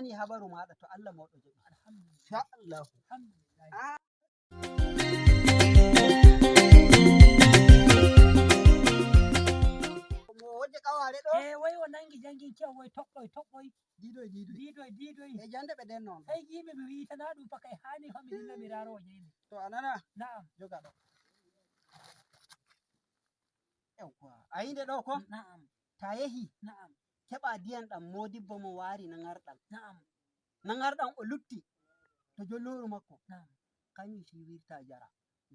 nani habaru maɗa to Allah mawɗo jaɓi. Alhamdulillah. Insha Allah. Alhamdulillah. Mo wonde kaware ɗo? Wai o nangi jangin cewa wai toɓɓoy. Didoy. E jande ɓe den non. Sai yimɓe ɓe witana ɗum fa kay hani fa mi dilla mi raro jeyni. To anana? Na'am. Joga ɗo. Yawwa. Ayinde ɗo ko? Na'am. Ta yahi. Na'am. Keɓa diyan ɗam modibbo mo wari nangarɗam. Na'am. Nangarɗam o lutti to jolloru makko. Na'am. Kanyu shiwirta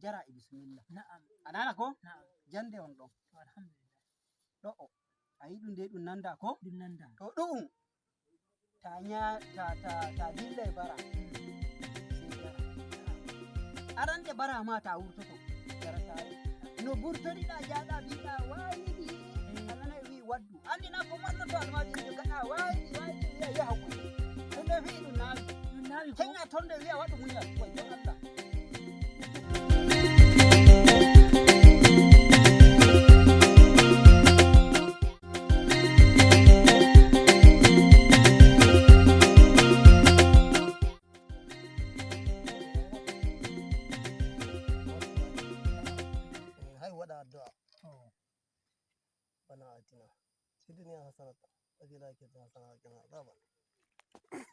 jara e bismillah. Na'am. Anana ko? Na'am. Jande on ɗon. Alhamdulillah. Ɗo o. Ayi ɗum de ɗum nanda ko? Ɗum nanda. To ɗum ta dilla e bara. Sai jara. Arande bara ma ta wurtoto. Jara tare. No burtoriɗa jaɗa biɗa wayidi. Anana wi waddu. Andi na ko mannoto almajiri gaɗa wayidi wiya ya hakuri. Tonde fi ɗum nawi. Ɗum nawi ko? Kenga tonde wiya waɗu munyal. Wayyo Allah.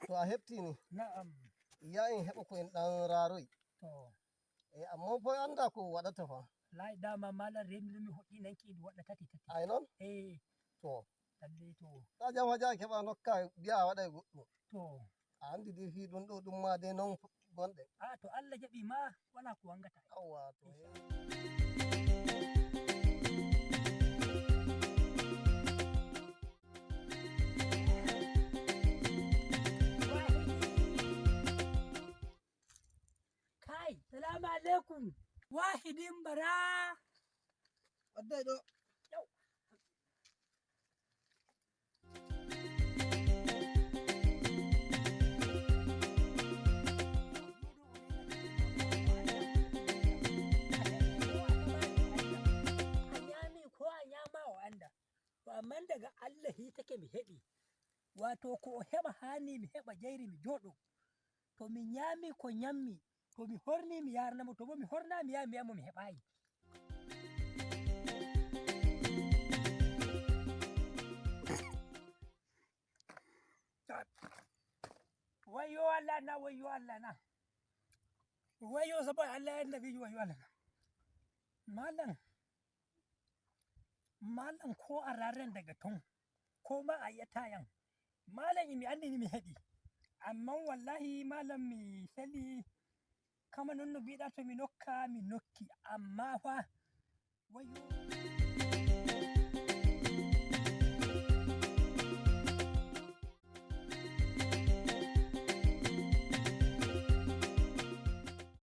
To a heɓtini Na'am. yayin heɓa ko en ɗan raroy To. amma fa anda ko waɗata fa Lai dama malam remlumi hoɗɗi nanki ɗum waɗa tati. ay non to Lalle to. ta jam haja keɓa nokka biya waɗa e goɗɗum To. a andi de fi ɗum ɗo ɗum ma de non gonɗe To Allah jaɓi ma wala ko wangata. yawwa to Kai, salamu alaikum. Wahidin bara. Waddai ɗo. Amma daga Allah hi take mi heɓi wato ko o heɓa hani mi heɓa jeyri mi joɗo to mi nyami ko nyammi to mi horni mi yarnamo to bo mi horna mi yaha mi yamo mi heɓayi. Wayyo Allah na wayyo Allah na wayyo saboda Allah ya nabi wayyo Allah na malam ko a raren daga ton ko ma a iya tayan malam mi andi mi heɓi amma wallahi malam mi sali kama non no mbiɗa to mi nokka mi nokki amma fa wayyo